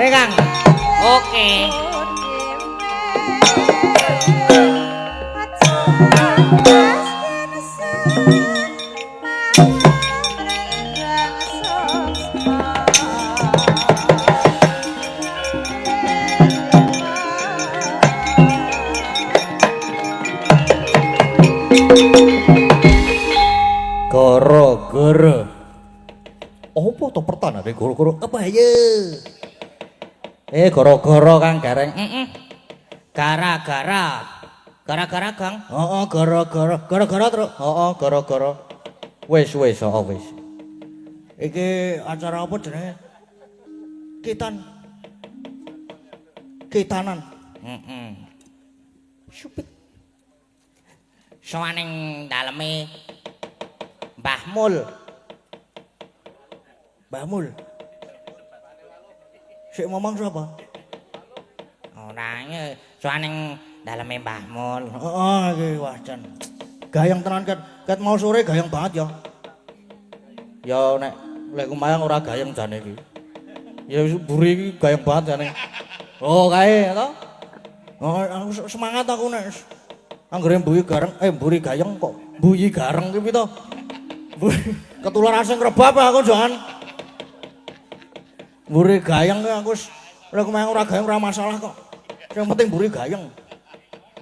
Oke Kang. Oke. Gara-gara apa to pertanane gara-gara apa ya? Gara-gara Kang Gareng. Gara-gara. Gara-gara Kang. Heeh, gara-gara. Gara-gara terus. Heeh, gara-gara. Wis, heeh wis. Iki acara apa jenenge? Kitanan. Supit. Soaning daleme Mbah Mul. Mbah Mul. Sik ngomong sapa? Orangnya soaning daleme Mbah Mul. Heeh, iki wajan. Gayang tenan ket mau sore gayang banget ya. Ya nek lek kumayang ora gayang jane iki. Ya buri iki gayang banget jane. Oh, kae to. Oh, aku semangat aku nek anggere mburi gayang kok mbuyi gareng ki to. Ketularan sing rebab aku jangan. Mburi gayang ki aku lek kumayang ora gayang ora masalah kok. Sing penting mburi gayang.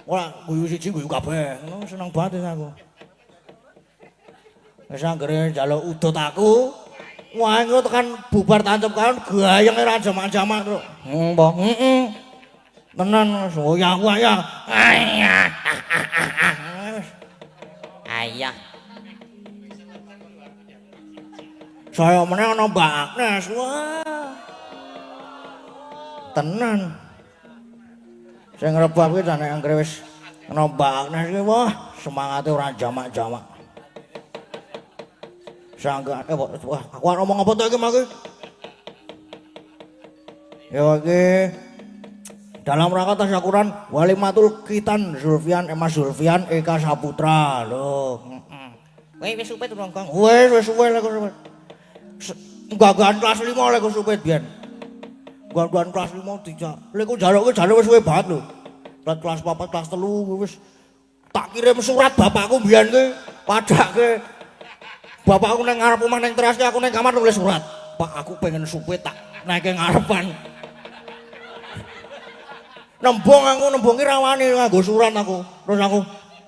Ora guyu siji guyu kabeh. Ngono seneng banget aku. Wis anggere njaluk udut aku. Wah, engko tekan bubar tancep kaon gayenge ra jamak-jamak, Truk. Apa? Tenan soyak-wayak. Ayah. Ayah. Saya meneh ana Mbak Agnes. Wah. Tenan. Sing rebab kuwi jane anggere wis ana Mbak Agnes kuwi wah, semangate ora jamak-jamak. Sanggane wah, aku ngomong apa to iki mak iki? Ya iki dalam rangka tasyakuran Walimatul Khitan Zulfian Mas Zulfian Eka Saputra lho. Wis supit urung Kang. Wis suwe lek suwe. Gagahan kelas 5 lek supit biyen. Gagahan kelas 5 dijak. Lek ku jaluke jane wis suwe banget lho. Kelas 4 kelas 3 wis tak kirim surat bapakku biyen ki padake bapakku nang ngarep omah ning teras ki aku ning kamar nulis surat. Pak aku pengen supit tak naike ngarepan. Nembung ki rawani nganggo surat aku. Terus aku,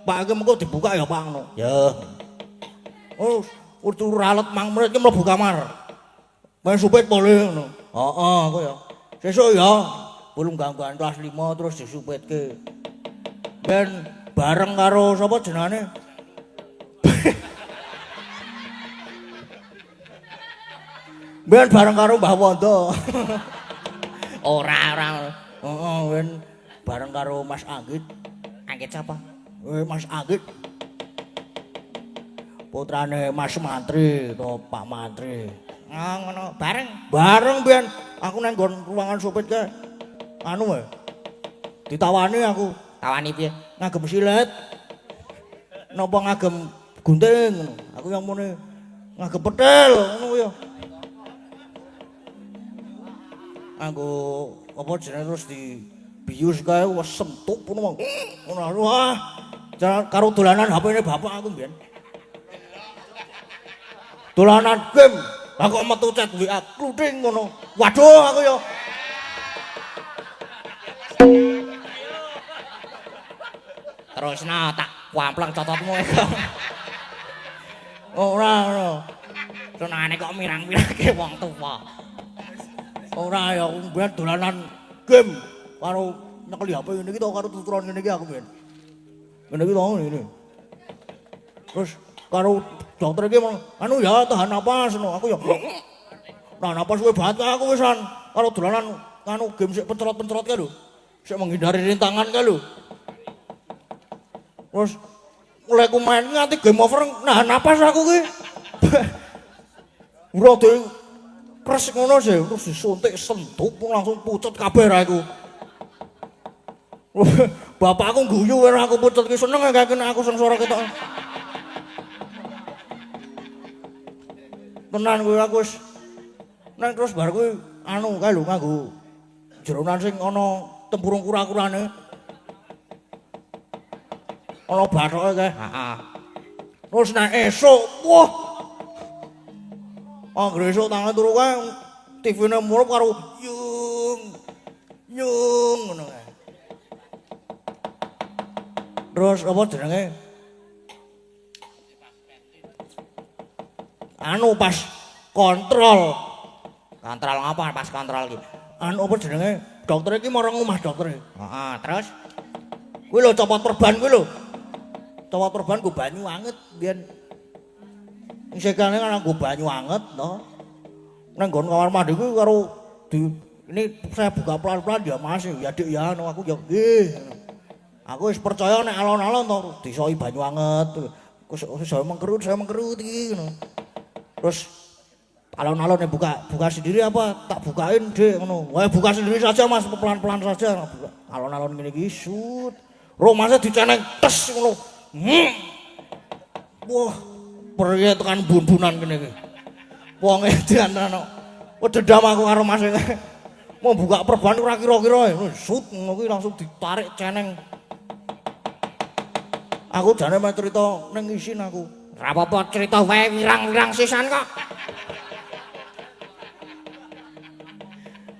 Pak iki mengko dibuka ya Pak ngono. Ya. Oh, urtu ralet mang menit ki mlebu kamar. Main supit boleh ngono. Heeh, aku ya. Sesuk ya belum gangguan kelas 5 terus disupitke. Ben bareng karo sapa jenenge? Ben bareng karo Mbah Wondo. Ora. Heeh, ben bareng karo Mas Anggit. Anggit sapa? Mas Anggit. Putrane Mas Mantri to Pak Mantri. Oh, ngono, bareng. Bareng ben aku nang nggon ruangan supit ke anu ditawani aku. Tawani piye? Ngagem silet. Napa ngagem gunting ngono. Aku yang mune ngagem petel ngono ya. Aku apa jenenge terus di bius kae wis sentuk ngono. Ngono wah. Karo dolanan HP-ne bapak aku mbiyen. Dolanan game. Lah kok metu chat WA kluthing ngono. Waduh aku ya. Terusna tak wamplang cototmu iku. Ora. Senengane kok mirang-mirangke wong tuwa. Ora ya aku mbiyen dolanan game karo nyekeli HP ngene iki to karo tuturan ngene iki aku mbiyen. Ngene iki to ngene. Terus karo dokter iki anu ya tahan napas ngono aku ya. Nah napas suwe banget aku wisan karo dolanan anu game sik pencerot-pencerot kae lho. Sik menghindari rintangan kae lho. Terus mulai ku main nganti game over nahan napas aku ki. Ora de kres ngono sih terus disuntik sentup langsung pucet kabeh ra iku. Bapakku guyu ora aku pucet ki seneng gak kena aku sengsara ketok. Tenan kuwi aku wis nang terus bar kuwi anu kae lho nganggo jeronan sing ana tempurung kura-kurane. Ana bathoke kae. Heeh. Terus nek esuk, wah. Anggere esuk tangan turu kae TV-ne murup karo yung ngono kae. Terus apa jenenge? Anu pas kontrol. Kontrol ngapa pas kontrol iki? Anu apa jenenge? Dokter iki marang omah dokter. Heeh, terus Kuwi lho copot perban kuwi lho. Copot perban go banyu anget biyen. Sekane kan nggo banyu anget to. Nang nggon kamar mandi kuwi karo ini saya buka pelan-pelan ya Mas ya Dik ya anu aku ya nggih. Aku wis percaya nek alon-alon to disoi banyu anget. Saya mengkerut iki ngono. Terus alon-alon buka sendiri apa tak bukain Dik ngono. Wah buka sendiri saja Mas pelan-pelan saja. Alon-alon ngene iki sut. Romasnya diceneng tes ngono. Wah, pergi tekan bun-bunan ngene iki. Wonge diantara. Oh dendam aku karo Mas. Mau buka perban ora kira-kira sut ngono kuwi langsung ditarik ceneng. Aku jane meh cerita ning isin aku. ora apa-apa cerita wae wirang-wirang sisan kok.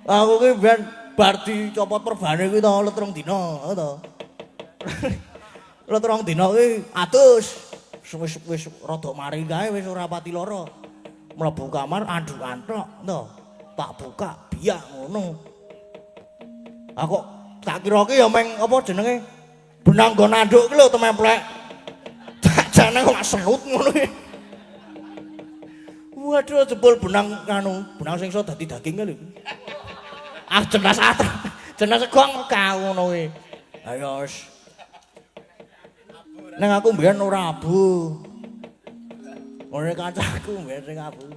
Aku ki ben bar dicopot perbane kuwi to letrong dina to. Letrong dina kuwi atus. Wis rada mari kae wis ora pati lara. Mlebu kamar anduk antok to. Tak buka biak ngono. Aku tak kira ki ya meng apa jenenge? Benang nggon anduk ki lho tememplek. Tak jane kok senut ngono iki. Waduh jebul benang benang sing iso dadi daging lho. Ah jelas segong kau ngono kuwi. Ayo wis. Neng aku mbiyen ora abu. Ngene kancaku mbiyen sing abu.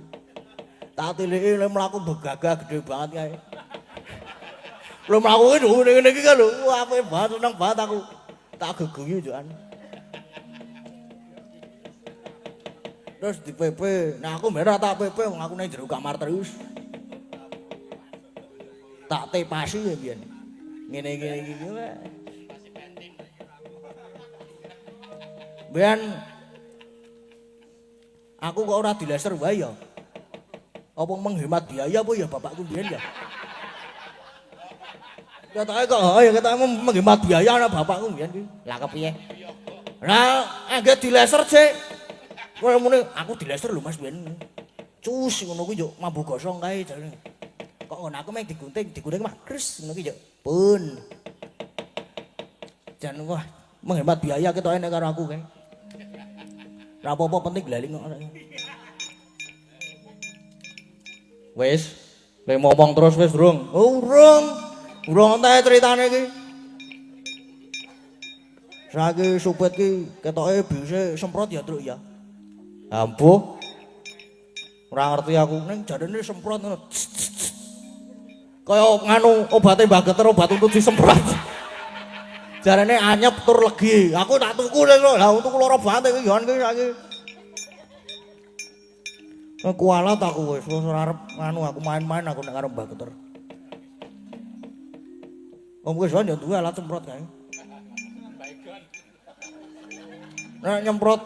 Tak tiliki lek mlaku begagah gede banget kae. Lho mlaku ki ngene iki kan lho. Wah apik banget seneng banget aku. Tak geguyu jokan. Terus di PP. Nah aku mbiyen ora tak PP wong aku nang jero kamar terus. Tak tepasi ya biyen. Ngene iki wae. Biyen aku kok ora dilaser wae ya. Apa menghemat biaya apa ya bapakku biyen ya. Katanya kok ya katanya menghemat biaya ana bapakku biyen ki. Lah kepiye? Lah angge dilaser sik. Kowe muni aku dilaser lho Mas biyen. Cus ngono kuwi yo mambu gosong kae jarene. Kok ngono aku meng digunting mak kres ngono ki yo. Pun. Jan wah menghemat biaya ketoke nek karo aku kae. Ora apa-apa penting glaling kok. Wis, kowe ngomong terus wis durung? Urung entek critane iki. Saiki supet ki ketoke biuse semprot ya, Truk ya. Ampuh. Ora ngerti aku ning jarene semprot ngono. Kaya nganu obate Mbah Geter obat untuk disemprot. Jarane anyep tur legi. Aku tak tuku lho. Lah tuku lara banget iki yon ki saiki. Kualat aku wis ora arep nganu aku main-main aku nek karo Mbah Geter. Wong wis ya duwe alat semprot kae. Nek nyemprot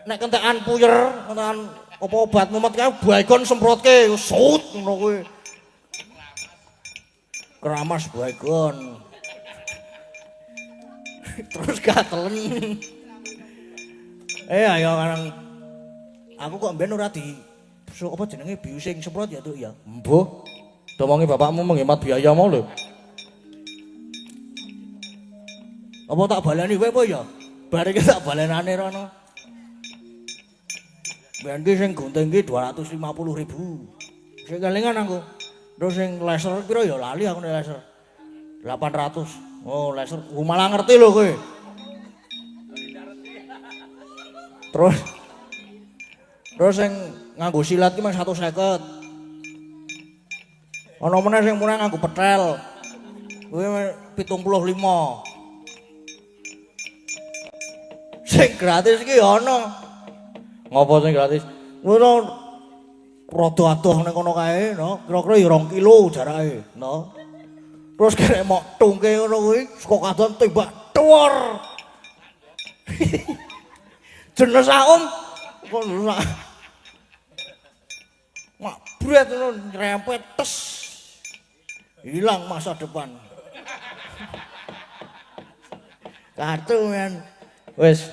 nek kentekan puyer, kentekan apa obat mumet kae baygon semprotke sut ngono kuwi. Keramas baygon. Terus gatelen. Ayo karang aku kok mben ora di apa jenenge biusing semprot ya Truk ya. Mbuh. Domongi bapakmu menghemat biaya mau lho. Apa tak baleni kowe apa ya? Bareke tak balenane rono. Ben ki sing gunting ki 250.000. Sing kelingan aku. Terus sing laser piro ya lali aku nek laser. 800. Oh, laser malah ngerti lho kowe. Terus sing nganggo silat ki mung 150. Ana meneh sing murah nganggo petel. Kuwi 75. Sing gratis ki ana. Ngopo sing gratis? Ngono rada adoh ning kono kae, no. Kira-kira ya 2 kilo jarake, no. Terus kene mok tungke ngono kuwi, saka kadon tembak tuwur. Jenes aum kono. Mak bret ngono nyerempet tes. Hilang masa depan. Kartu men. Wis.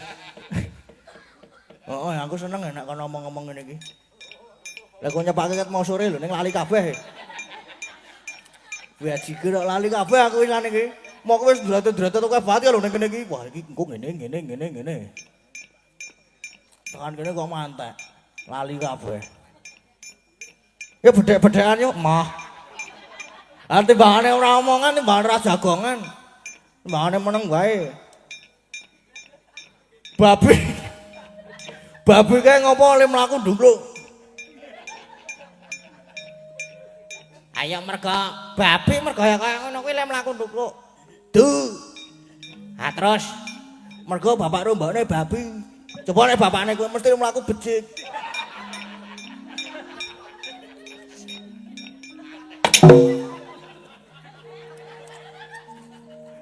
Oh, aku seneng nek kono ngomong-ngomong ngene iki. Lah kok nyepake ket mau sore lho ning lali kabeh. Wajiger kok lali kabeh aku wisan iki. Mok wis drat-drat kok banget ya lho ning kene iki. Wah, iki engko ngene. Tekan kene kok mantek. Lali kabeh. Ya bedhek-bedhekan yo, mah. Ati bahane ora omongan, timbang ora jagongan. Timbangane meneng wae. Babi kae ngopo oleh mlaku ndhukluk. Ayo mergo babi mergo ya kaya ngono kuwi le mlaku ndhukluk. Duh. Ah terus Mergo bapak rombone babi. Coba nek bapakne kuwi mesti mlaku becik.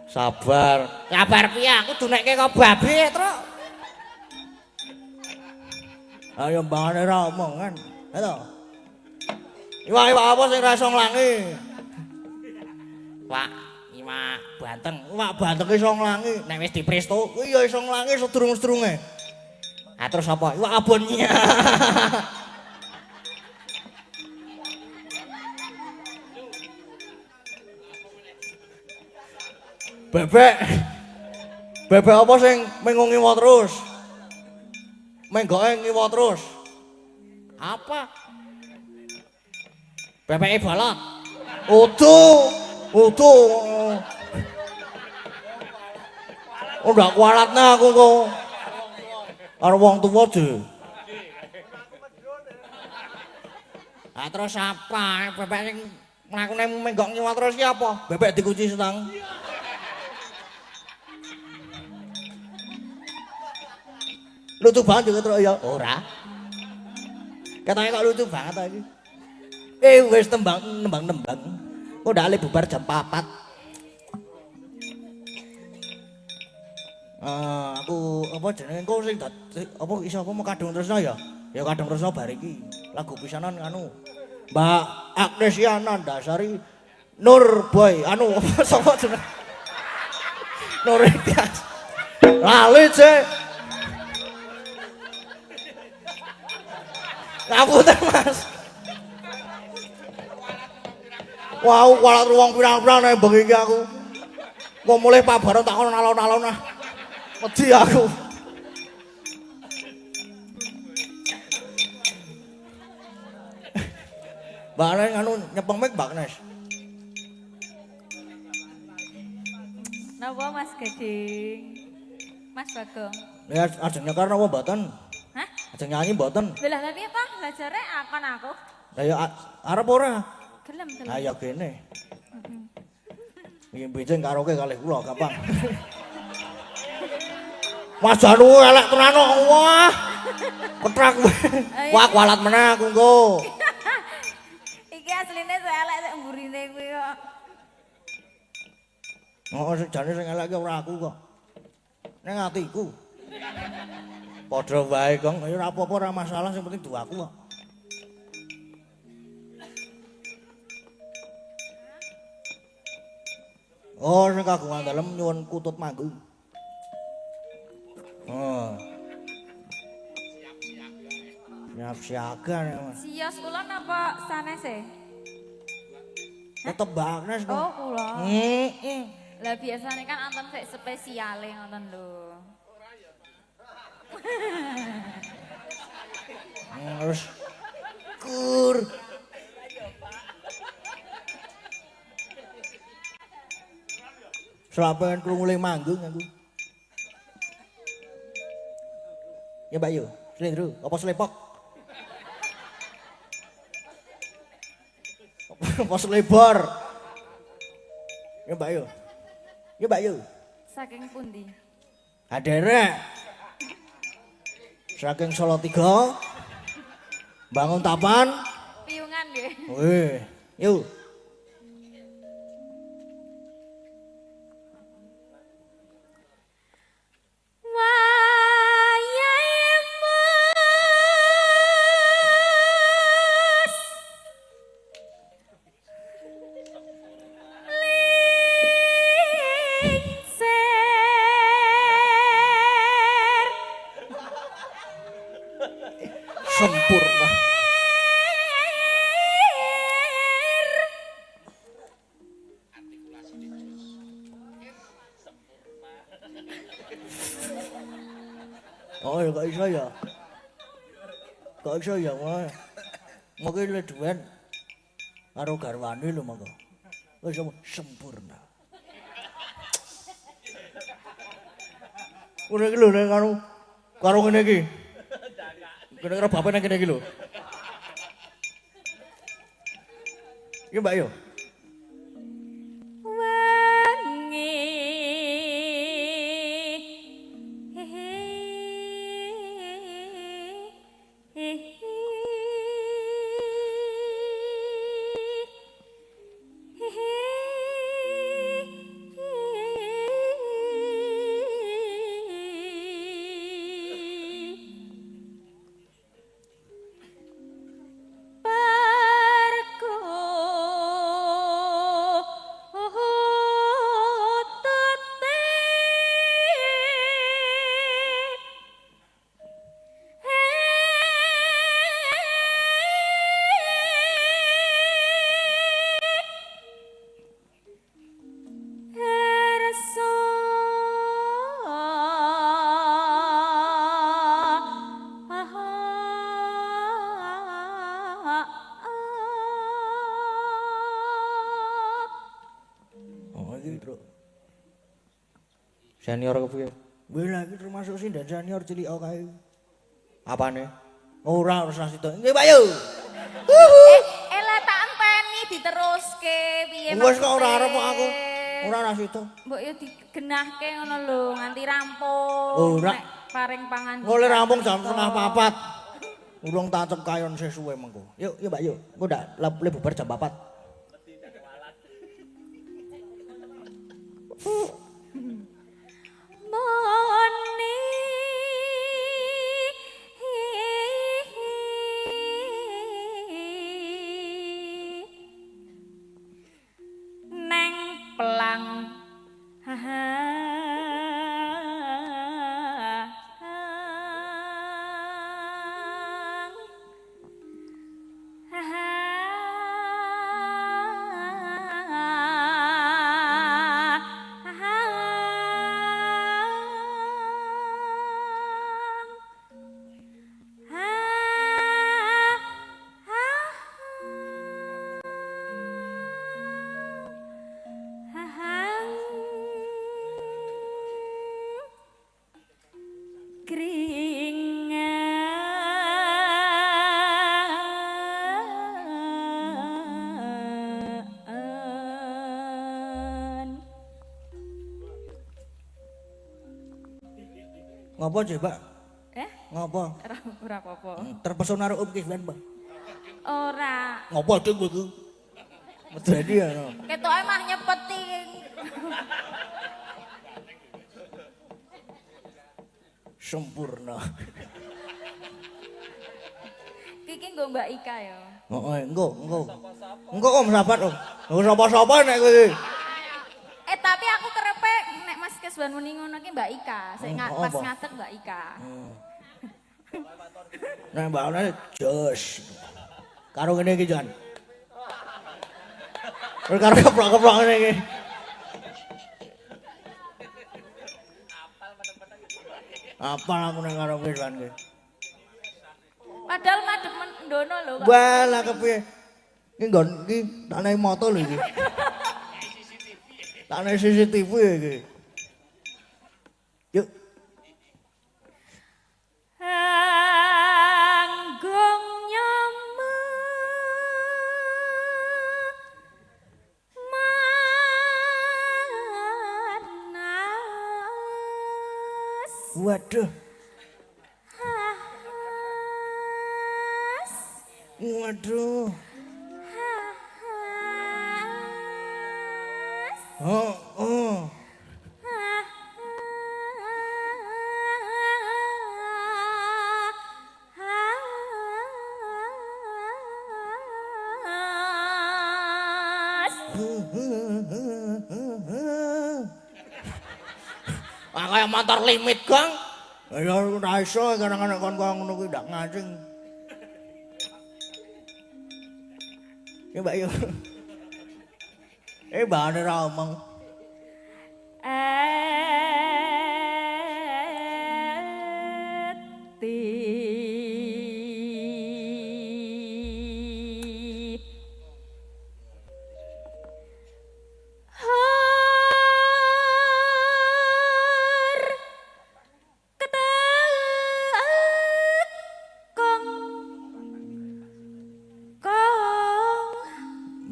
Sabar. kabar piye aku dunekke kok babi terus. Ayo mbangane ra omongan. Ayo. Iwak apa sing ra iso nglangi? Pak, iwak banteng. Iwak banteng iso nglangi. Nek wis dipresto, Kuwi ya iso nglangi sedurung-sedurunge. ah terus apa? Iwak abon. Bebek. Bebek apa sing mengung ngiwa terus? Menggoke ngiwa terus. Apa? Bebeke bolot. Udu. Oh ndak kualatne aku kok. Karo wong tuwa je. Ah terus apa? Bebek sing mlakune menggok ngiwa terus ki apa? Bebek dikunci setang. Lucu banget juga terus ya. Ora. Katanya kok lucu banget lagi. Wis nembang. Kok ndak ale bubar jam 4. Aku apa jenenge engko sing apa iso apa mau kadung tresno ya? Ya kadung tresno bar iki. Lagu pisanan anu. Mbak Agnesiana Dasari Nur Boy anu apa sapa jeneng? Nur Ikhlas. Lali cek. Ngapunten Mas. Wah, kualat ruang pirang-pirang nek bengi iki aku. Kok mulih Pak Barong tak ono alon-alon ah. Wedi aku. Mbak Nes anu nyepeng mik Mbak Nes. Napa Mas Gading? Mas Bagong. Ya ajeng nyekar napa mboten? Hah? Ajeng nyanyi mboten? Belah tapi apa? Belajarnya akon aku. Lah ya arep ora? Gelem. Ayo kene. Iki benjing karaoke kalih kula gampang. Mas Janu elek tenan kok. Wah. Ketrak. Wah kualat meneh aku engko. Iki asline saya elek sik mburine kuwi kok. Oh, sejane sing elek ki ora aku kok. Ning atiku. Padha wae, Gong. Ya ora apa-apa, ora masalah, sing penting duaku kok. Oh, sing kagungan dalem nyuwun kutut manggung. Oh. Siap siaga nek Mas. Sios kula napa sanese? Tetep Bagnes kok. Oh, kula. Heeh. Lah biasane kan anten sik spesiale ngoten lho. Terus kur. Selapen krungu le manggung aku. Ya Mbak Yu, slendro apa slepok? Apa selebor? Ya Mbak Yu. Ya Mbak Yu. Saking pundi? Haderek. Saking Solo 3. Bangun Tapan. nggih. Weh, yuk. Sempurna. Oh, gak iso ya. Gak iso ya, Mas. Mungkin le duet karo garwane lho monggo. Wis sempurna. Ora iki lho nek karo ngene iki. Kira-kira bapak nang kene iki lho. Iki Mbak yo. Senior kepiye? Wela iki termasuk sing senior cilik kae. Apane? Ora sido. Nggih, Pak yo. Lah tak enteni diteruske piye Wes kok ora arep aku. Ora sido. Mbok yo digenahke ngono lho nganti rampung. Ora. Nek paring pangan. Mulai rampung jam 3:30. Urung tak cep kayon sesuwe mengko. Yuk, Mbak yuk. Engko ndak le bubar jam 4. Ngopo sih, Pak? Ngopo? Ora apa-apa. Terpesona karo Om Kisban, Pak. Ora. Ngopo ding kowe iku? Medeni ya. Ketoke mah nyepeti. Sempurna. Iki nggo Mbak Ika ya. Heeh, engko. Engko Om sahabat Om. Engko sapa-sapa nek kowe. Tapi aku kerepe nek Mas Kesban muni ngono ki Mbak Ika. Sik pas apa? ngadeg Mbak Ika. Nek mbakne jos. Karo ngene iki, Jan. Karo keplok-keplok ngene iki. Apal aku nek karo Kisban iki. Padahal madhep ndono lho kok. Wah, lah kepiye? Iki nggon iki tak nai moto lho iki. Tak nai CCTV iki. Yuk. Anggung nyama manas. Waduh. Waduh. Heeh. Ah kaya motor limit, Gang. Ya ora iso kadang-kadang kon ngono kuwi ndak ngacing. Ya Mbak yo. Bahane ra omong.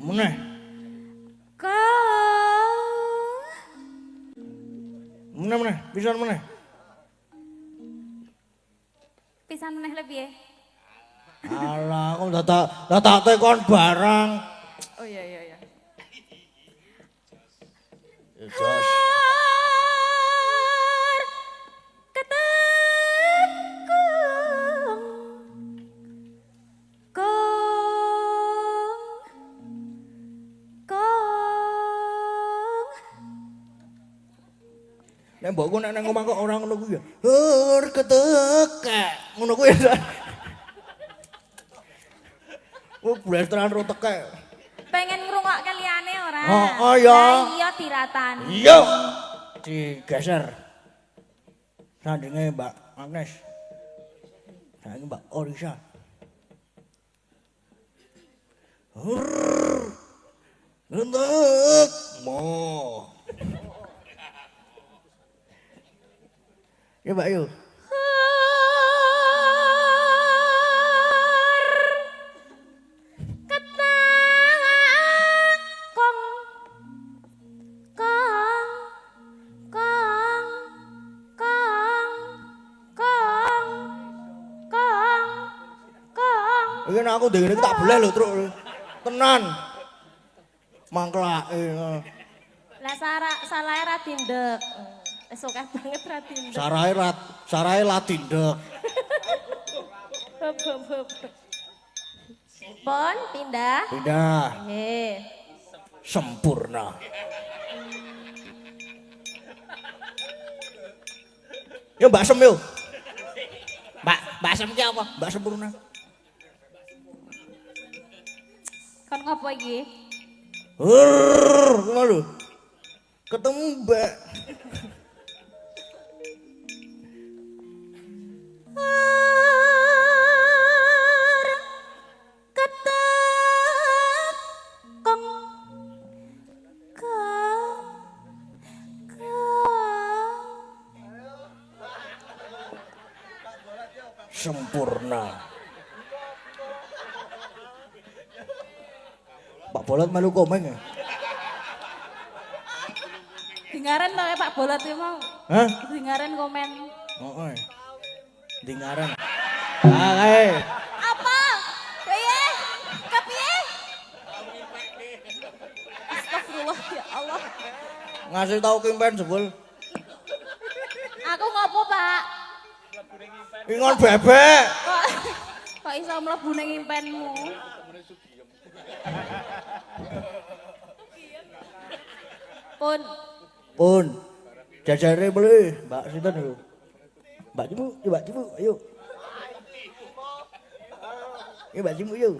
Meneh. Meneh, pisan meneh. Pisan meneh lebih ya. Alah, kok dadak tekon barang. Oh iya iya iya. Jos. Nek mbokku nek nang omah kok ora ngono kuwi ya. Hur ketekek. Ngono kuwi ya. Oh, blasteran ro tekek. Pengen ngrungokke liyane ora? Oh ya. Lah iya diratani. Iya. Digeser. Sandinge Mbak Agnes. Saiki Mbak Orisa. Hur. Ngentek. Mo. Ya Mbak Yu. Iki nek aku dhewe tak boleh lho, Truk. Tenan. Mangklake. Lah salahe ra tindek. Wis akeh banget ra tindek. Sarahe latindek. Pon pindah. Pindah. Nggih. Sempurna. Yo Mbak Sem yo. Mbak Sem ki apa? Mbak Sempurna. Kon ngopo iki? Ngono lho. Ketemu Mbak. Sempurna. Pak Bolot melu komeng ya? Dingaren to Pak Bolot iki mau. Hah? Dingaren komen. Heeh. Dingaran. Ah kae. Apa? Piye? Kepiye? Astagfirullah ya Allah. Ngasih tahu kimpen jebul. Aku ngopo, Pak? Ingon bebek. Kok iso mlebu ning impenmu? Pun. Jajare beli, Mbak sinten lho. Mbak Cimu, ayo. Ya Mbak Cimu yuk.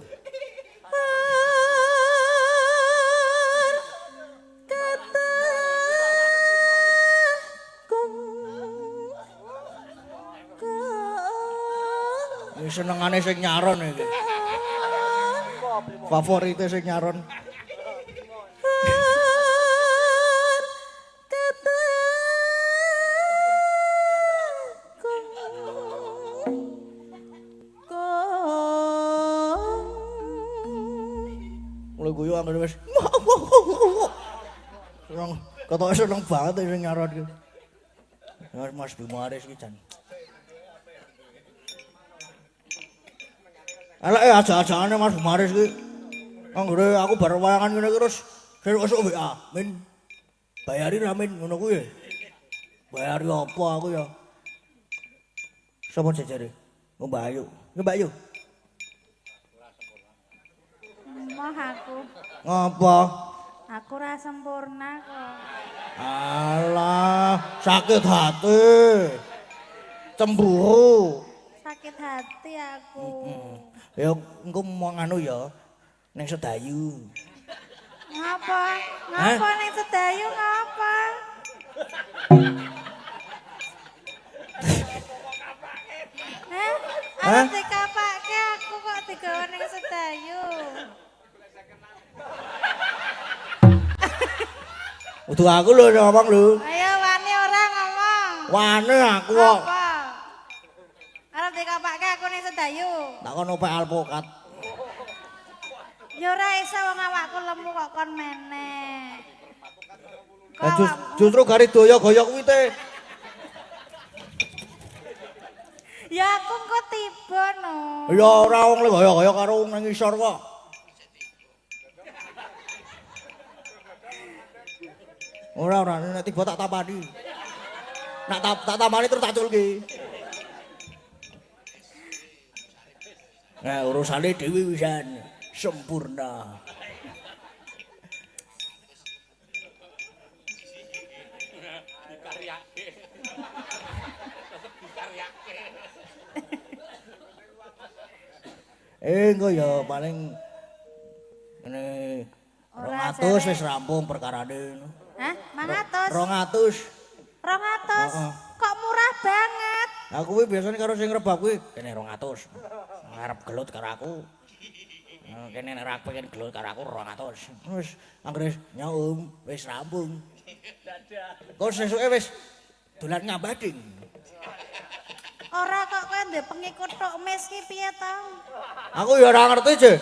Ini senengane sing nyaron iki. Favorite sing nyaron. Mulai guyu anggere wis. Seneng, ketoke seneng banget sing nyaron iki. Mas Bimo Aris iki jan. Elek aja-ajane Mas Bimo Aris iki. Anggere aku bar wayangan ngene iki terus esuk WA, Min. Bayari ramen ngono kuwi. Bayari apa aku ya? Sapa jajare? Oh Mbak Ayu. Ya Mbak Ayu. Moh aku. Ngapa? Aku ra sempurna kok. Alah, sakit hati. Cemburu. Sakit hati aku. Ya engko mau nganu ya. Ning Sedayu. Ngapa? Ngapa ning Sedayu ngapa? Arep dikapake aku kok digawe ning Sedayu. Udu aku lho ngomong lho. Ayo wani ora ngomong. Wane aku kok. Apa? Arep dikapake aku ning Sedayu. Takon opek alpukat. Ya ora iso wong awakku lemu kok kon meneh. Justru gari doya goyok kuwi te. Ya aku kok tiba no. Ya ora wong le goyok-goyok karo wong nang ngisor kok. Ora nek tiba tak tapani. Nak tak tamani terus tak culke. Nah, urusane dhewe wisan sempurna. Engko ya paling ngene 200 wis rampung perkarane. Hah? 200? 200. 200? Kok murah banget? Aku kuwi biasane karo sing rebab kuwi kene 200. Ngarep gelut karo aku. Kene nek ra pengen gelut karo aku 200. Wis anggere nyaum wis rampung. Kok sesuke wis dolan ngabading. Ora kok kowe ndek pengikut tok mes ki piye to? Aku ya ora ngerti, Je.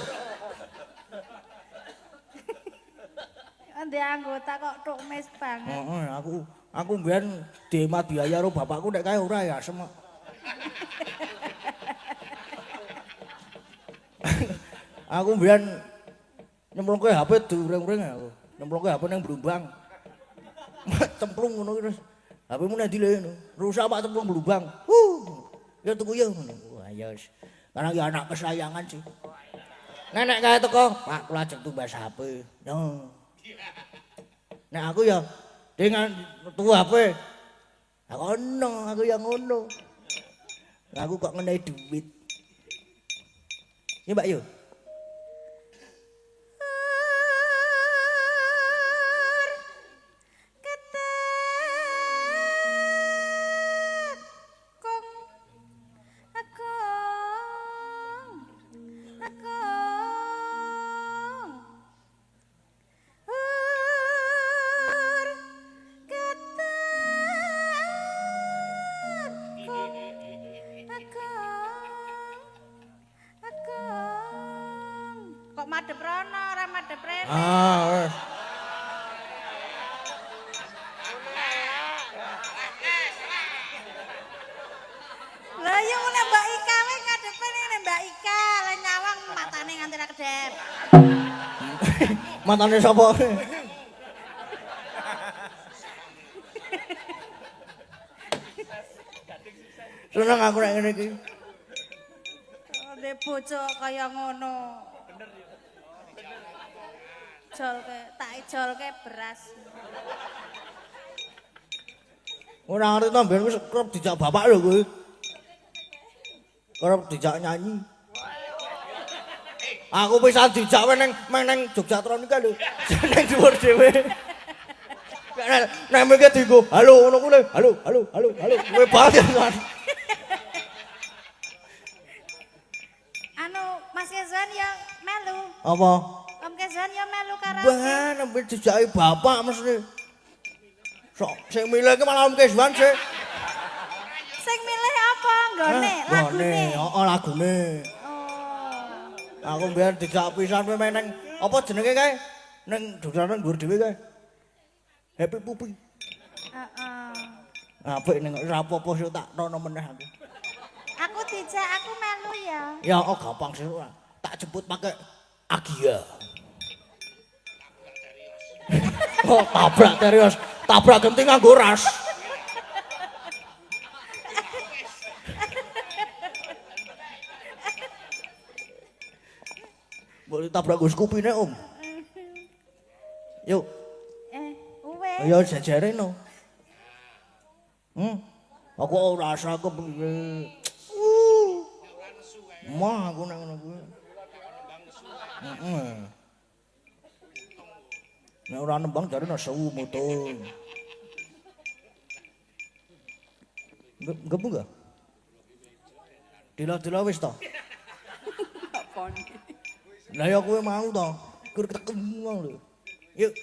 Ndek anggota kok tok mes banget. Heeh, aku mbiyen dihemat biaya karo bapakku nek kae ora ya asem. Aku mbiyen nyemplungke HP dureng-ureng aku. Nyemplungke HP nang Blumbang. Cemplung ngono terus. HP-mu nek dile ngono. Rusak Pak cemplung Blumbang. Ya tuku ya ngono. Wah ya wis. Karena ya anak kesayangan sih. Nenek kae teko, Pak kula ajeng tumbas HP. Yo. Nek aku ya dengan tuku HP. Aku ono, aku yang ngono. Aku kok ngenai duit. Ya Mbak Yu. Kok madhep rono ora madhep rene. Ah, wes. Lah yo ngene Mbak Ika wis ngadepe ning Mbak Ika, lah nyawang matane nganti ra kedep. Matane sapa? Seneng aku nek ngene iki. Ndek bojo kaya ngono. Jolke, tak ijolke beras. Ora ngerti to mben wis kerep dijak bapak lho kowe. Kerep dijak nyanyi. Aku pisan dijak neng Jogjatronika lho. Neng dhuwur dhewe. Nek mriki dienggo, halo ngono kuwi. Halo. Kowe banget kan. Anu, Mas Kezwan ya melu. Apa? Om Kezwan ya melu karaoke. Wah, nembe dijaki bapak mesti. Sok sing milih ki malah Om Kezwan sih. Sing milih apa? Nggone, lagune. Heeh, lagune. Oh. Aku mbiyen dijak pisan kowe neng apa jenenge kae? Ning dodolan dhuwur dhewe kae. Happy Pupi. Heeh. Apik ning ora apa-apa sih tak rono meneh aku. Aku dijak, aku melu ya. Ya oh gampang sih ora. Tak jemput pakai Agia. Oh, tabrak terios. tabrak genting nganggo ras. Boleh tabrak gue skupine om. Yuk. Uwe. Ayo jajare no. Aku ora rasa kepiye. Mah aku nek ngono kuwi. Heeh. Nek ora nembang jarene sewu mutung. Gebu enggak? Dila-dila wis to. Lah ya kowe mau to. Kur keteken mau lho. Yuk.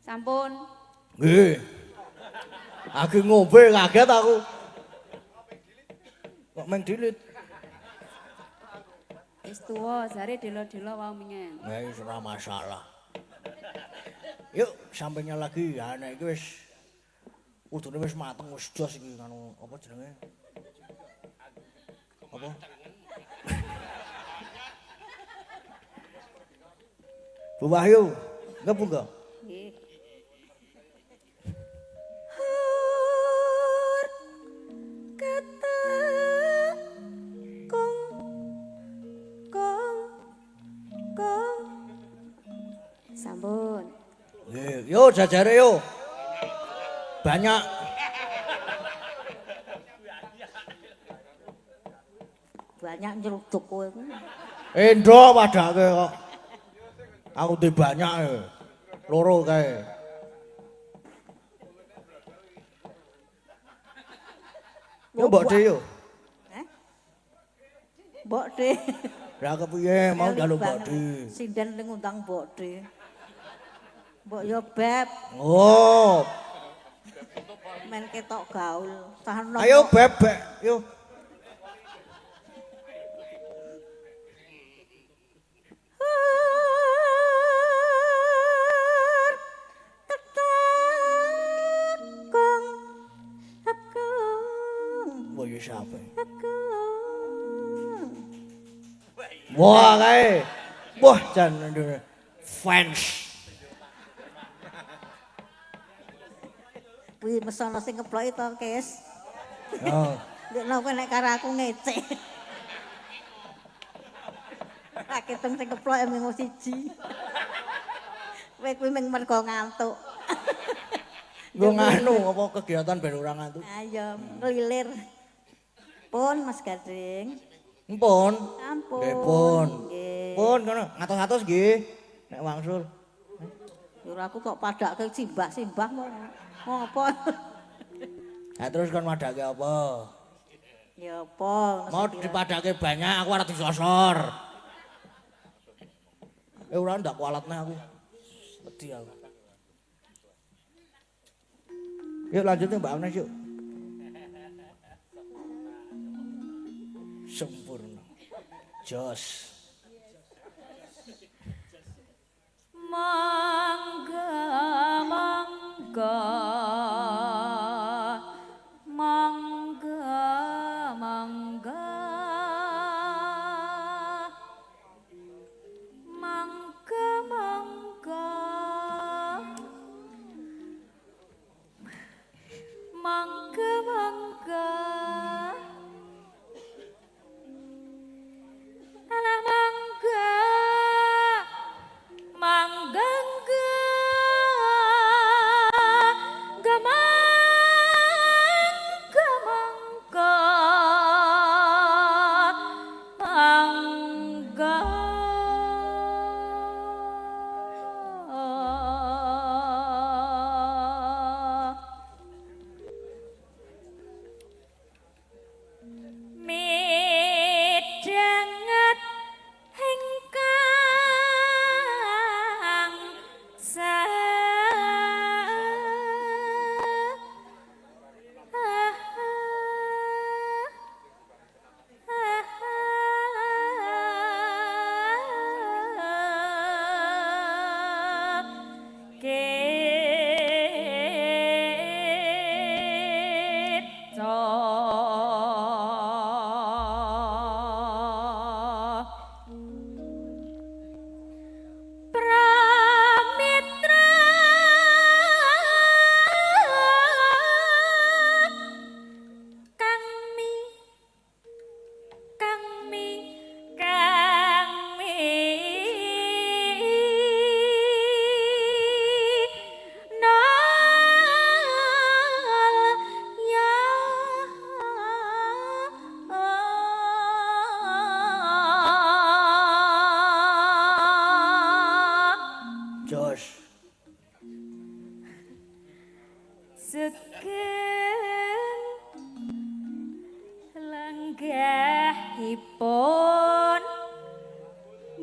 Sampun. Nggih. Aku ngombe kaget aku. Kok meng dilit? Wis tuwa, jare delo-delo wae mingen. Wis ora masalah. Yuk, sampingnya lagi. Ya nek iki wis udune wis mateng wis jos iki anu apa jenenge? Apa? Bu Wahyu, ngepu enggak? Nggih. Sampun. Yo jajare yo. Banyak. Banyak nyeruduk kowe. Endo padake kok. Aku di banyak ya. Loro kae. Yo mbok de yo. Mbok De. Lah kepiye mau njaluk mbok de. Sinden ning undang Mbok De. Mbok yo beb, Oh, men ketok gaul. Tahan ayo bebek yo. Wah, yo siapa? Wah, kae. Wah, jan fans. Kuwi mesono sing keploki to, Kes. Oh. Ndekno kowe nek karo aku ngece. Tak keteng sing keplok ming siji. Kowe kuwi ming mergo ngantuk. Nggo nganu apa kegiatan ben ora ngantuk? Ayo ngelilir. Pun Mas Gading. Empun. Ampun. Nggih, pun. Nggih. Pun kono ngatos-atos nggih. Nek wangsul. Yo aku kok padake simbah-simbah mau apa? Nah, terus kon madake apa? Ya apa? Mau dipadake banyak aku ora disosor. Ora ndak kualatne aku. Wedi aku. Yuk lanjutnya Mbak Agnes yuk. Sempurna. Jos. Mangga mangga mangga mangga mangga mangga mangga mangga ala mangga manggangga gamangga mangga mangga sugeng lenggahipun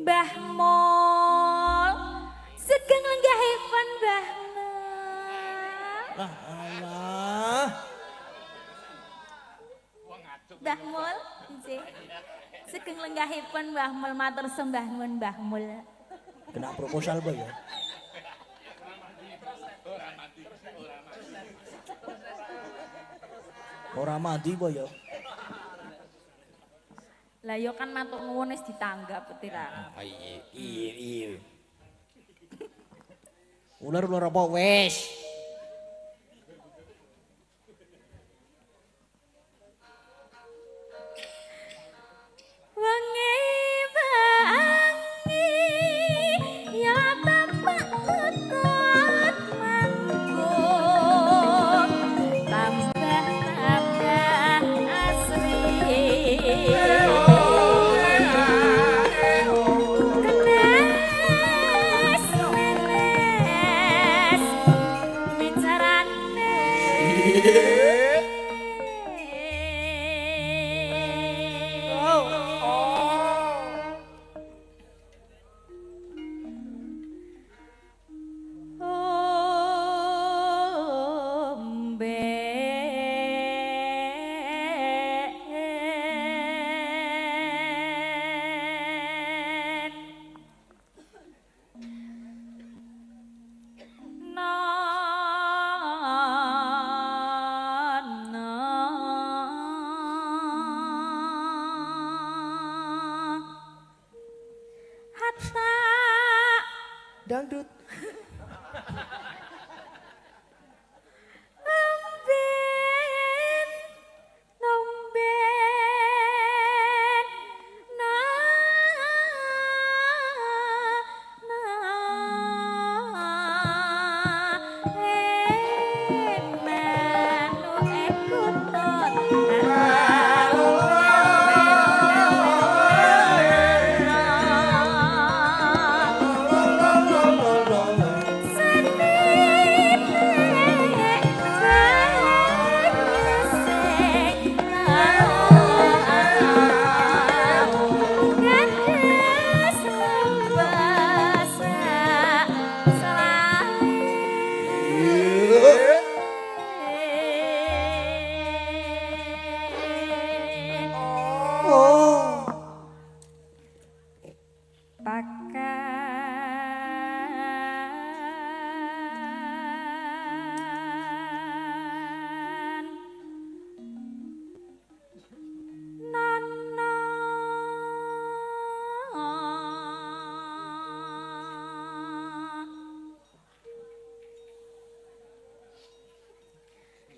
Mbah Mul sugeng lenggahipun Mbah Mul Lah Allah. Mbah Mul nggih sugeng lenggahipun Mbah Mul matur sembah nuwun Mbah Mul Kena proposal Mbak ya. Ora mandi Mbak ya. lah yo kan matur nuwun wis ditanggap petira Iya. Ular-ular apa wis? Wengi bangi ya bapak utut manggung tambah asri kenes menes bicarane hatta Dangdut. Amben, nomben, manu ekuton pakan nono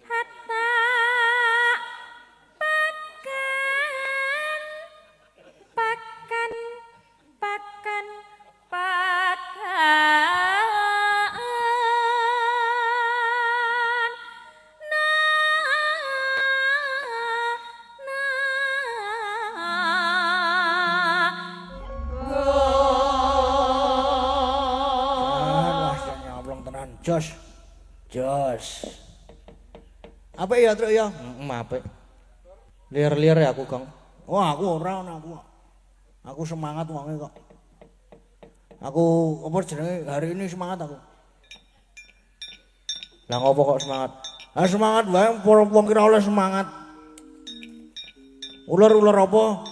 hatta pakan pakan Wah, nyablong tenan. Jos. Jos. Apa ya, Truk ya? Apik. Lir-lir ya aku, Kang. Wah, aku ora ana aku. Aku semangat wonge kok. Aku apa jenenge hari ini semangat aku. Lah ngopo kok semangat? Ah semangat wae wong kira oleh semangat. Ular-ular apa?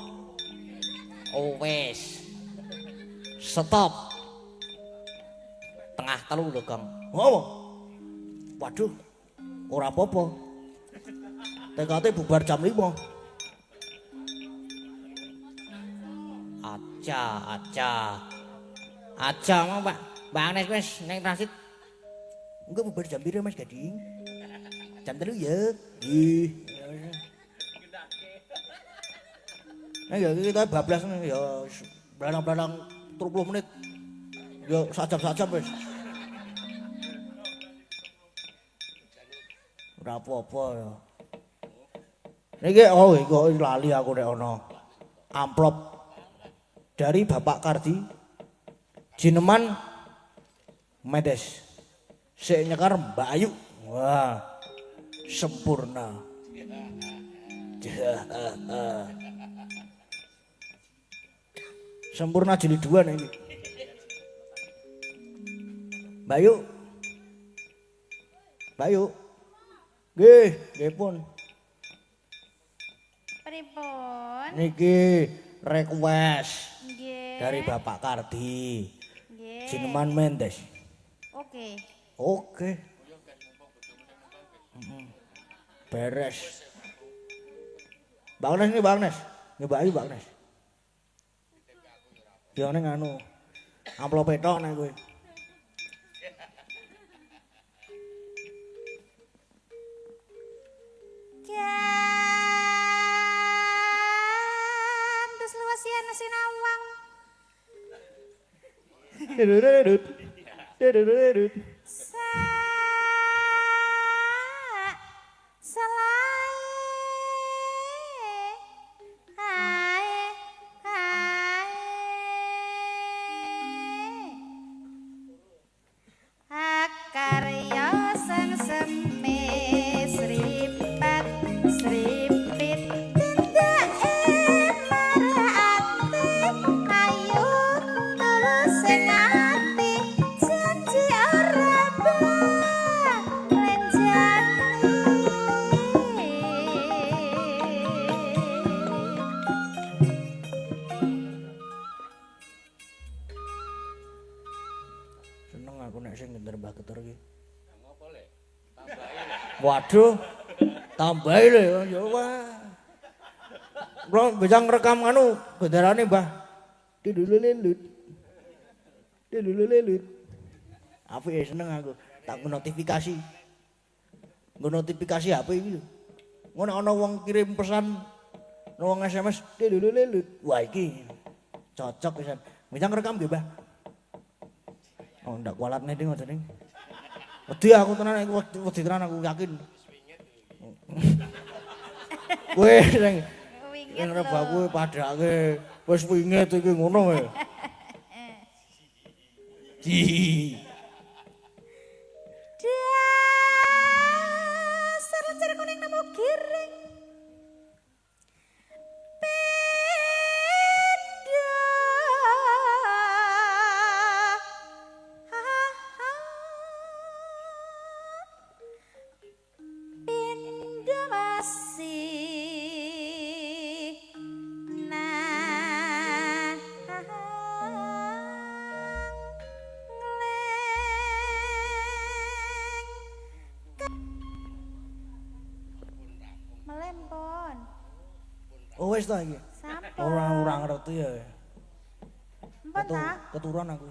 Oh wis. Stop. Tengah telu lho, Kang. Oh. Waduh. Ora apa-apa. TKT bubar jam 5. Aja mau Mbak. Mbak Agnes wis ning transit. Enggak bubar jam pira Mas Gading? Jam 3 ya. Ih. Ya kita bablas nih ya belanang-belanang 30 menit. Ya sajam-sajam wis. Ora apa-apa ya. Niki iku lali aku nek ana amplop dari Bapak Kardi Jineman Medes. Sik nyekar Mbak Ayu. Wah. sempurna. Sempurna jilid 2 nih. Bayu. Bayu. Nggih pun. Pripun? Niki request Nggih. dari Bapak Kardi. Nggih. Sineman Mendes. Oke. Oke. Beres. Bang Nes nih Bang Nes. Nggih Bayu Bang Nes. Yo ning anu. Amplop tok nek kowe. Terus luas ya Sinawang. Seneng aku nek sing ngenter Mbah Geter iki. Waduh. Tambahi lho ya wah. Kula bisa ngrekam anu benderane Mbah. Dilululut. Dilululut. Apik seneng aku. Tak notifikasi. Nggo notifikasi HP iki lho. Ngono ana wong kirim pesan wong SMS dilululut. Wah iki cocok pisan. Bisa ngrekam nggih, Mbah? Oh ndak kualat nih ngoten ning. Wedi aku tenan aku wedi tenan aku yakin. Kowe sing Wingit reba kowe padake wis wingit iki ngono wae. Di. Dasar lencer kuning nemu giring. Melempon. Oh wis ta iki. Sampun. Ora ngerti ya. Empon ta? Keturun aku.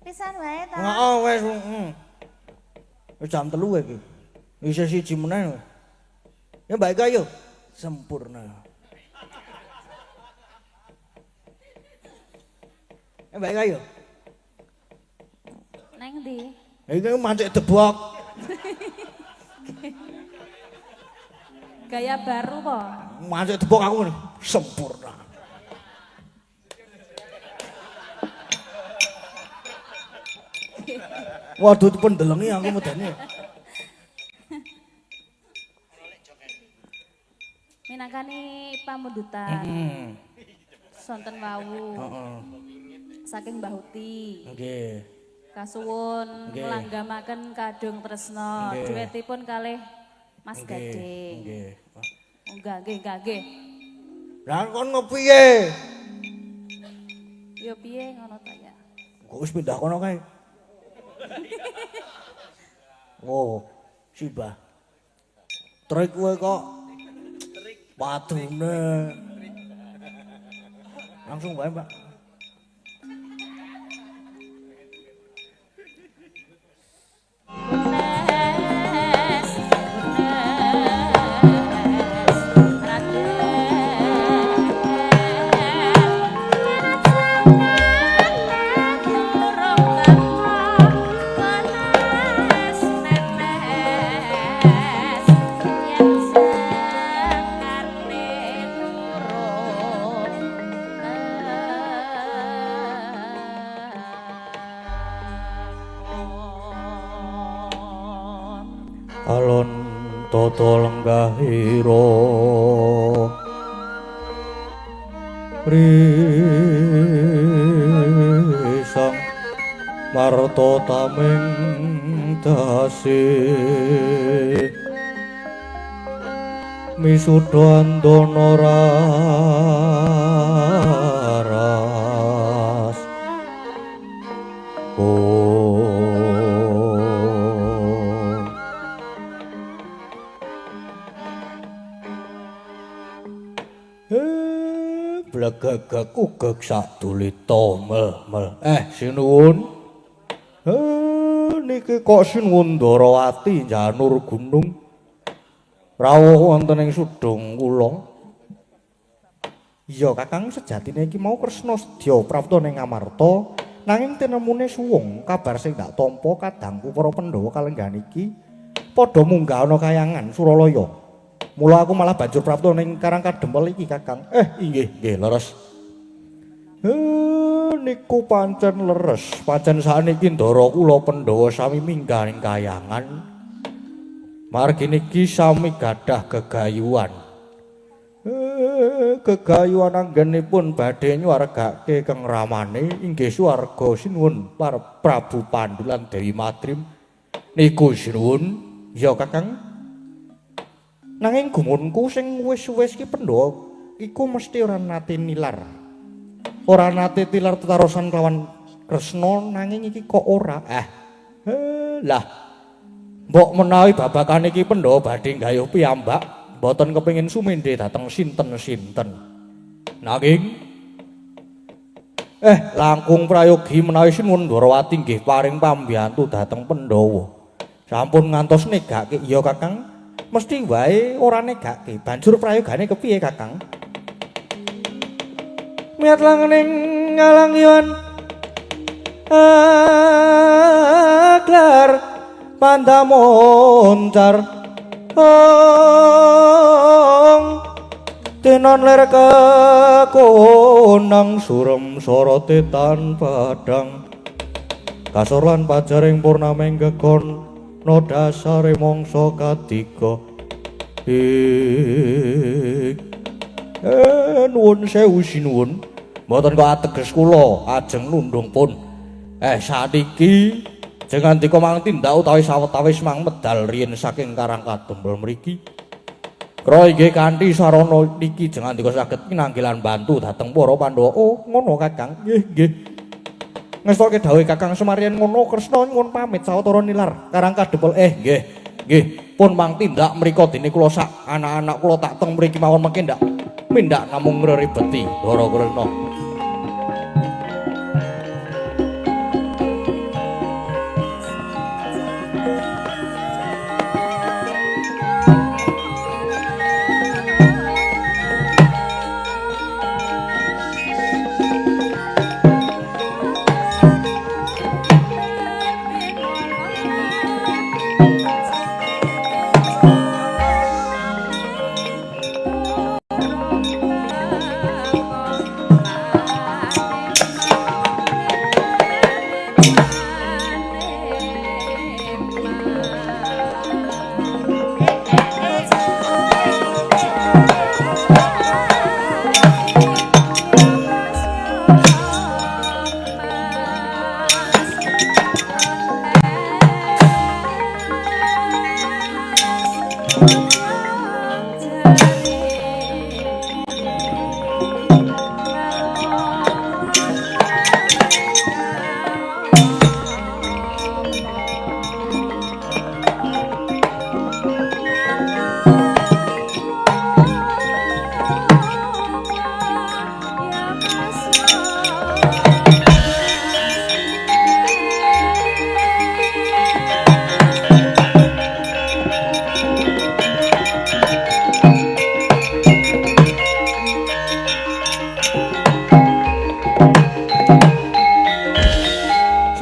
Pisan wae ta? Heeh wis. Wis jam 3 iki. Isih siji meneh. Ya baik ayo. Sempurna. Ya baik ayo. Neng ndi? Iki mancik debok. Gaya baru kok. Mancik debok aku sempurna. Waduh pendelengi aku medeni. Minangkani pamundutan. Sonten wau. Heeh. Saking Mbah Uti. Nggih. Kasuwun Nggih. langgamaken kadung tresna Nggih. duetipun kalih Mas Gading. Nggih. Enggak nggih. Lah kon ngopiye? Yo piye ngono ta ya? Kok wis pindah kono kae? Oh, Siba. Trik kowe kok padune. Langsung wae, Mbak. tata lenggahira risang marta taming dasih misuda andana raras blegagak ugeg sadulita mel sinuwun niki kok sinuwun Ndarawati janur gunung rawuh wonten ing sudung kula iya kakang sejatine iki mau Kresna sedya prapta ning Ngamarta nanging tinemune suwung kabar sing dak tampa kadangku para Pandhawa kalenggan iki padha munggah ana kayangan Suralaya. Mula aku malah banjur prapta ning Karang Kadempel iki kakang. Nggih leres. Niku pancen leres. Pancen saniki ndara kula Pandhawa sami minggah ning kayangan. Margi niki sami gadah gegayuhan. Gegayuhan anggenipun badhe nyuwargake keng ramane inggih swarga sinuwun para Prabu Pandhu lan Dewi Madrim. Niku sinuwun ya kakang. Nanging gumunku sing wis-wis ki Pandhawa iku mesti ora nate nilar. Ora nate tilar tetarosan kelawan Kresna nanging iki kok ora. Lah. Mbok menawi babakan iki Pandhawa badhe gayuh piyambak, mboten kepengin sumendhe dhateng sinten-sinten. Nanging langkung prayogi menawi sinuwun Ndarawati nggih paring pambiyantu dhateng Pandhawa. Sampun ngantos negake iya Kakang. Mesti wae ora negake. Banjur prayogane kepiye, Kakang? Miat langening ngalangyon aklar pandamoncar tinon ler kekonang surem sorote tan padang kasor lan pajaring purnameng gekon no dasare mangsa katiga nuwun sewu sinuwun mboten kok ateges kula ajeng nundung pun saniki jeneng andika mangtindak utawi sawetawis mang medal riyin saking Karang Kadempel mriki kra inggih kanthi sarana niki jeneng andika saged pinanggilan bantu dhateng para Pandhawa ngono Kakang nggih ngestoke dawuh Kakang Semarian ngono Kresna nyuwun pamit sawetara nilar Karang Kadempel nggih pun mangtindak mrika dene kula sak anak-anak kula tak teng mriki mawon mengke ndak mindak namung ngribeti Ndara Kresna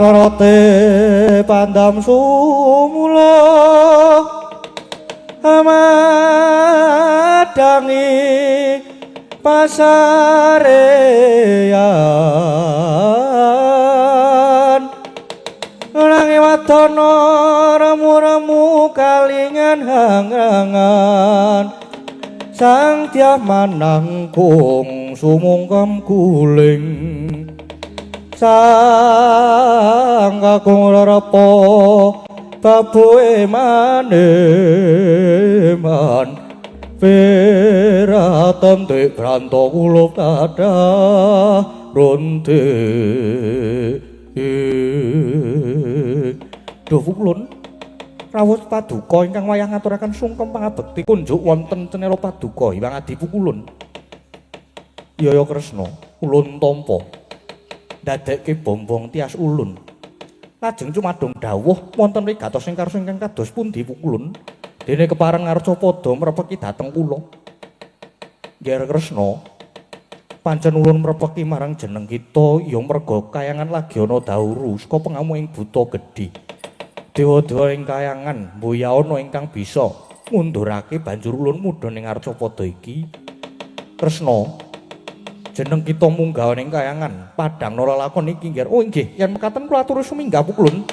sorote pandam sumula amadangi pasareyan nangi wadana remu-remu kalingan hangangan sang tiah manangkung sumungkam guling sang kakung rarepa baboe maneman peratem dek branto kula kathah ronte Dawu kulun rawuh paduka ingkang wayah ngaturaken sungkem pangabekti kunjuk wonten cenela paduka Hyang Adi Pukulun. Yaya Kresna, ulun tampa ndadekke bombong tias ulun. Lajeng cumadung dawuh wonten wigatos ing karsa ingkang kados pundi Pukulun? Dene kepareng Arcapada mrepeki dhateng kula. Hyang Kresna, pancen ulun mrepeki marang jeneng kita ya merga kayangan lagi ana dawuh saka pengamu ing buta gedhe. Dewa-dewa ing kayangan mboya ana ingkang bisa ngundurake banjur ulun mudha ning Arcapada iki. Kresna, jeneng kita munggah ning kayangan padhang lelakon iki nggih. Oh nggih, yen mekaten kula aturi suminggah Pukulun.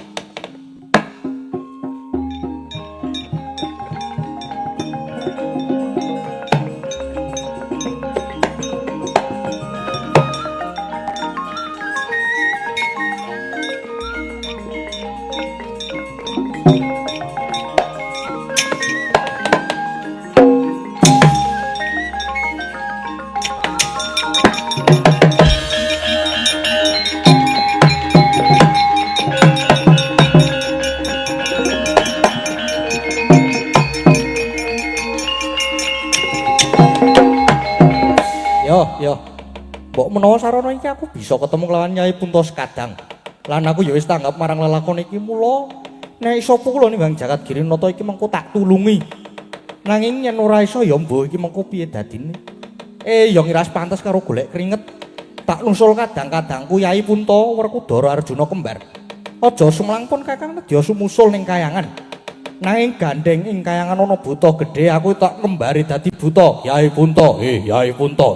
Ya, mbok menawa sarana iki aku bisa ketemu kelawan Nyai Punta Sekadang. Lan aku ya wis tanggap marang lelakon iki mula nek iso kula nimbang Jagat Girinata iki mengko tak tulungi. Nanging yen ora iso ya mbok iki mengko piye dadine? Ya ngiras pantes karo golek keringet. Tak nusul kadang-kadangku Yai Punta Werkudara Arjuna kembar. Aja sumlangpun Kakang nedya sumusul ning kayangan. Nanging gandeng ing kayangan ana buta gedhe aku tak kembari dadi buta. Yai Punta, Yai Punta.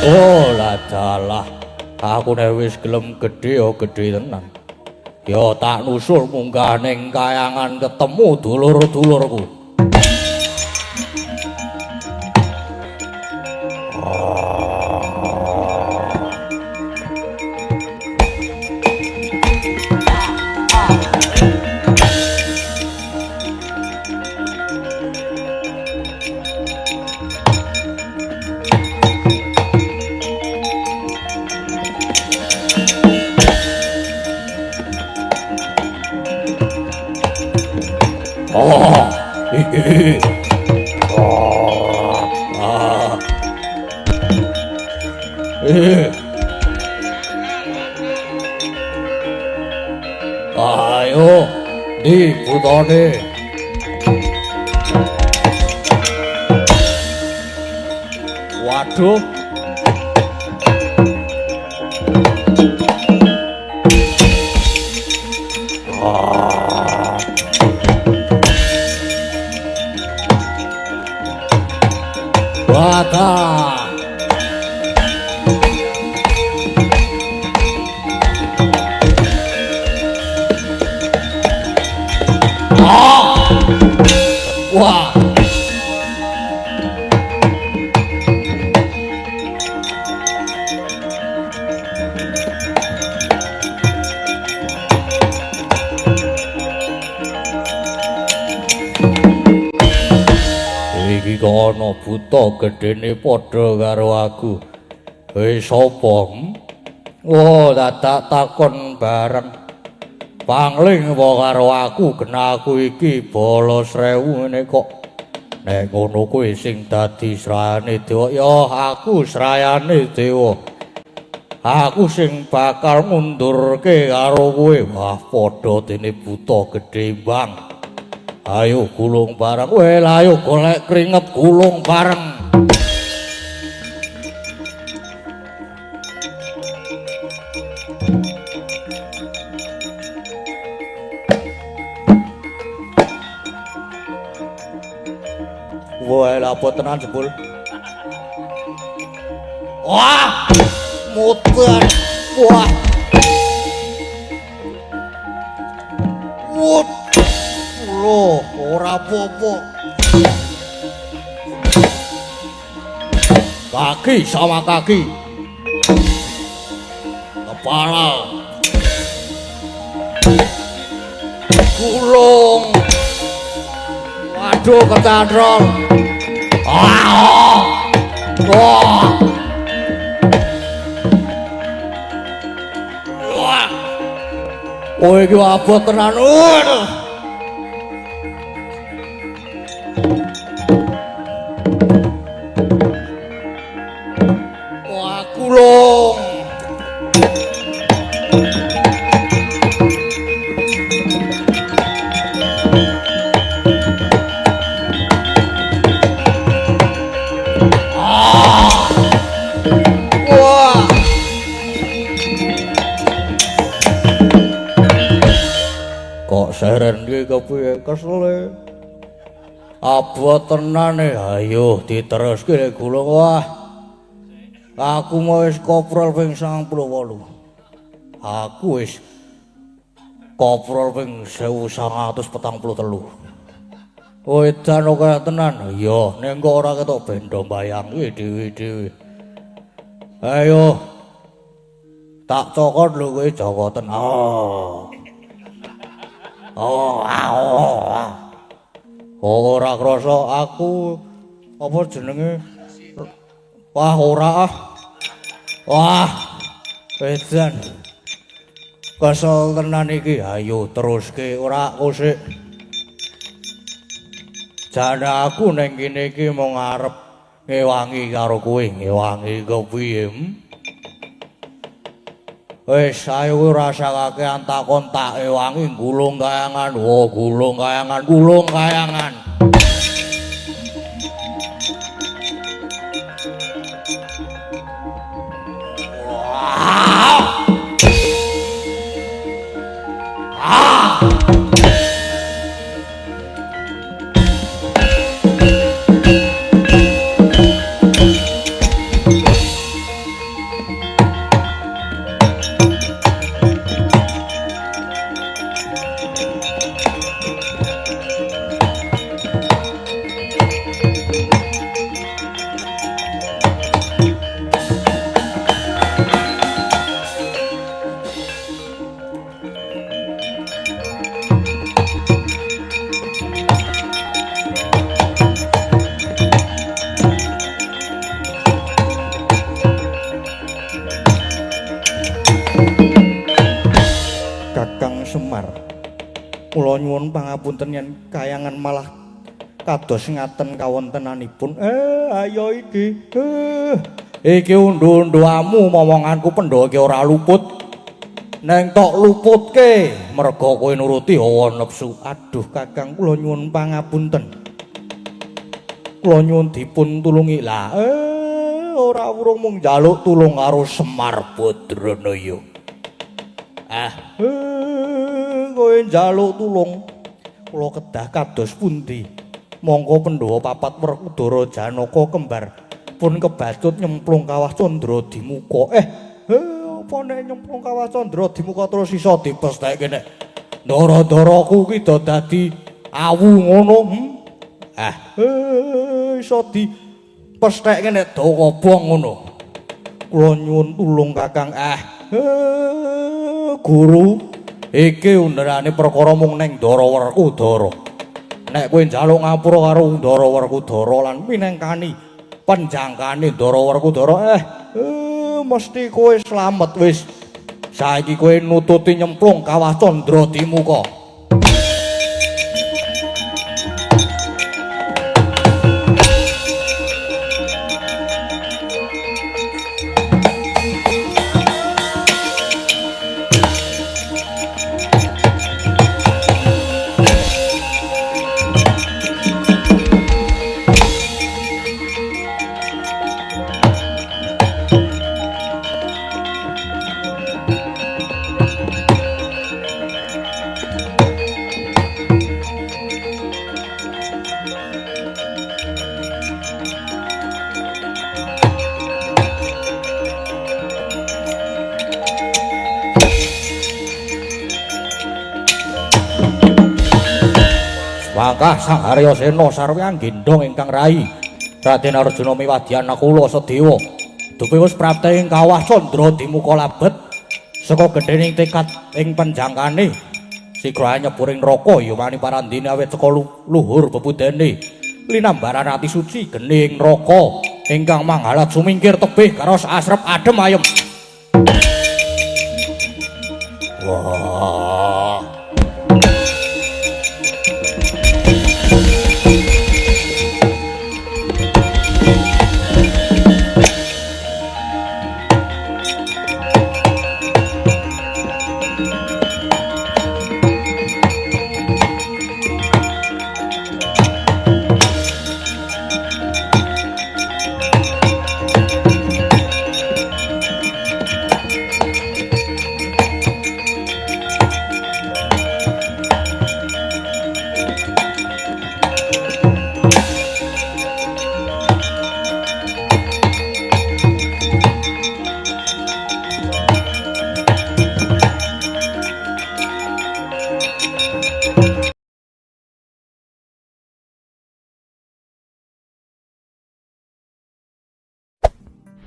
Oh ladalah, aku nek wis gelem gedhe ya gedhe tenan. Ya tak nusul munggah ning kayangan ketemu dulur-dulurku. Ayo, di putone. Waduh. Wata. Wah. Iki kono buta gedene padha karo aku. Sapa? Oh, tak takon bareng. Pangling apa karo aku genaku iki bala 1000 ngene kok. Nek ngono kuwi sing dadi srayane dewa ya aku srayane dewa. Aku sing bakal ngundurke karo kowe. Wah, padha dene buta gedhe bang. Ayo gulung bareng. Well, ayo golek keringet gulung bareng. Wah, apa tenan jebul. Wah! Muter. Wah. Wut. Loh, ora apa-apa. Kaki sama kaki. Kepala. Gulung. Waduh, ketandrol. Wah. Oh, iki abot tenan. Wah, gulung. Seren iki kepiye kesele. Abot tenane, ayo diteruske gulung. Wah. Aku mau wis koprol ping 98. Aku wis koprol ping 1943. Wedan kaya tenan. Iya, ning kok ora ketok bendo bayang kuwi dhewe-dhewe. Ayo. Tak cokot lho kowe jokoten. Ora krasa aku apa jenenge? Wah, ora ah. Wah. Wedan. Kesel tenan iki. Ayo teruske ora kosik. Jane aku ning kene iki mau ngarep ngewangi karo kowe. Ngewangi kepiye? Wis ayo rasakake antakon tak ewangi gulung kayangan. Wo gulung kayangan, gulung kayangan. Kula nyuwun pangapunten yen kayangan malah kados ngaten kawontenanipun. Ayo iki. Iki undu-unduamu momonganku pendho iki ora luput. Neng tok luputke merga kowe nuruti hawa nepsu. Aduh Kakang kula nyuwun pangapunten. Kula nyuwun dipun tulungi. Lah ora urung mung njaluk tulung karo Semar Badranaya. Kowe njaluk tulung kula kedah kados pundi mongko Pandhawa papat Werkudara Janaka kembar pun kebacut nyemplung kawah Candra Dimuka. Apa nek nyemplung kawah Candra Dimuka terus iso dipestheke nek ndara-ndaraku ki do dadi awu ngono. Iso dipestheke nek do kobong ngono. Kula nyuwun tulung Kakang. Guru iki underane perkara mung ning Ndara Werkudara. Nek kowe njaluk ngapura karo Ndara Werkudara lan minangkani panjangkane Ndara Werkudara, mesti kowe slamet wis. Saiki kowe nututi nyemplung kawah Candra Dimuka. langkah Sang Harya Sena sarwi anggendong ingkang rai Raden Arjuna miwadi anak kula Sedewa dupi wis prapta ing kawah Candra dimuka labet saka gedhening tekad ing panjangkane sigra nyepuring neraka ya mani parandene awit saka luhur bebudene linambaran ati suci gening neraka ingkang manghalat sumingkir tebih karo asrep adem ayem. Wah.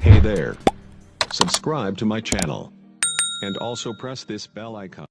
Hey there. Subscribe to my channel. And also press this bell icon.